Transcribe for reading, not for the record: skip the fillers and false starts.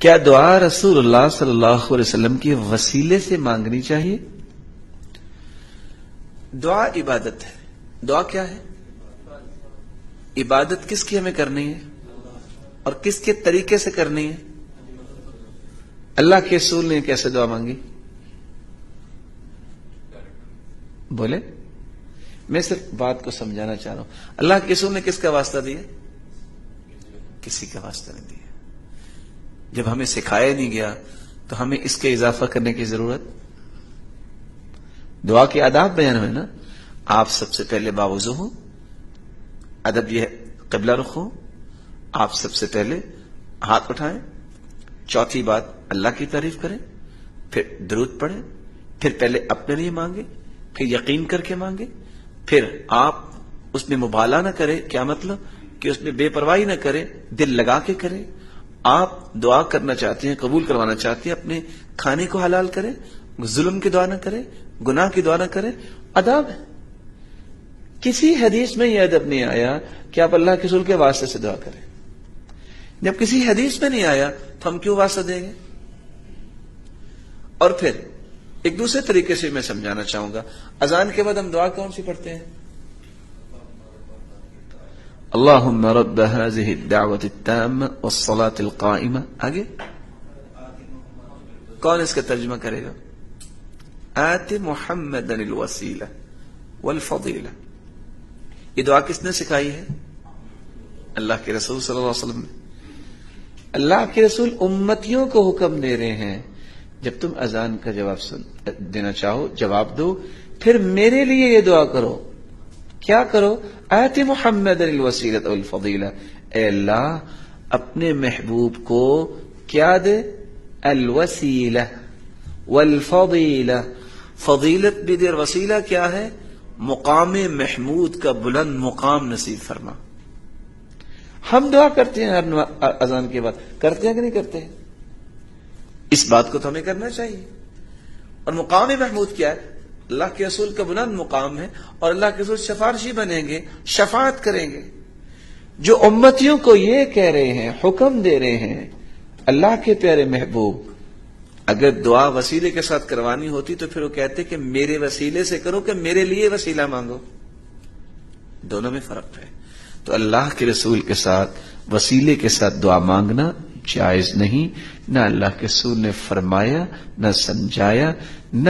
کیا دعا رسول اللہ صلی اللہ علیہ وسلم کے وسیلے سے مانگنی چاہیے؟ دعا عبادت ہے. دعا کیا ہے؟ عبادت کس کی ہمیں کرنی ہے اور کس کے طریقے سے کرنی ہے؟ اللہ کے رسول نے کیسے دعا مانگی؟ بولے، میں صرف بات کو سمجھانا چاہ رہا ہوں. اللہ کے رسول نے کس کا واسطہ دیا؟ کسی کا واسطہ نہیں دیا. جب ہمیں سکھایا نہیں گیا تو ہمیں اس کے اضافہ کرنے کی ضرورت. دعا کے آداب بیان ہوئے نا. آپ سب سے پہلے باوضو ہو، ادب یہ قبلہ رخ ہو، آپ سب سے پہلے ہاتھ اٹھائیں، چوتھی بات اللہ کی تعریف کریں، پھر درود پڑھیں، پھر پہلے اپنے لیے مانگیں، پھر یقین کر کے مانگیں، پھر آپ اس میں مبالغہ نہ کریں. کیا مطلب؟ کہ اس میں بے پرواہی نہ کریں، دل لگا کے کریں. آپ دعا کرنا چاہتے ہیں، قبول کروانا چاہتے ہیں، اپنے کھانے کو حلال کریں، ظلم کی دعا نہ کریں، گناہ کی دعا نہ کریں. ادب ہے. کسی حدیث میں یہ ادب نہیں آیا کہ آپ اللہ کے رسول کے واسطے سے دعا کریں. جب کسی حدیث میں نہیں آیا تو ہم کیوں واسطہ دیں گے؟ اور پھر ایک دوسرے طریقے سے میں سمجھانا چاہوں گا. اذان کے بعد ہم دعا کون سی پڑھتے ہیں؟ اللہم رب هذه الدعوة التامة والصلاة القائمة. آگے کون اس کا ترجمہ کرے گا؟ آت محمدا الوسیلہ والفضیلہ. یہ دعا کس نے سکھائی ہے؟ اللہ کے رسول صلی اللہ علیہ وسلم نے. اللہ کے رسول امتیوں کو حکم دے رہے ہیں جب تم اذان کا جواب دینا چاہو جواب دو، پھر میرے لیے یہ دعا کرو. کیا کرو؟ آت محمد الوسیلۃ والفضیلہ. اے اللہ اپنے محبوب کو کیا دے؟ الوسیلہ والفضیلہ. فضیلت بھی دے اور وسیلہ کیا ہے؟ مقام محمود کا بلند مقام نصیب فرما. ہم دعا کرتے ہیں ہر اذان کے بعد، کرتے ہیں کہ نہیں کرتے ہیں؟ اس بات کو تو ہمیں کرنا چاہیے. اور مقام محمود کیا ہے؟ اللہ کے رسول کا بلند مقام ہے، اور اللہ کے رسول سفارشی بنیں گے، شفاعت کریں گے. جو امتیوں کو یہ کہہ رہے ہیں، حکم دے رہے ہیں، اللہ کے پیارے محبوب اگر دعا وسیلے کے ساتھ کروانی ہوتی تو پھر وہ کہتے کہ میرے وسیلے سے کرو کہ میرے لیے وسیلہ مانگو. دونوں میں فرق ہے. تو اللہ کے رسول کے ساتھ وسیلے کے ساتھ دعا مانگنا جائز نہیں. نہ اللہ کے رسول نے فرمایا، نہ سمجھایا، نہ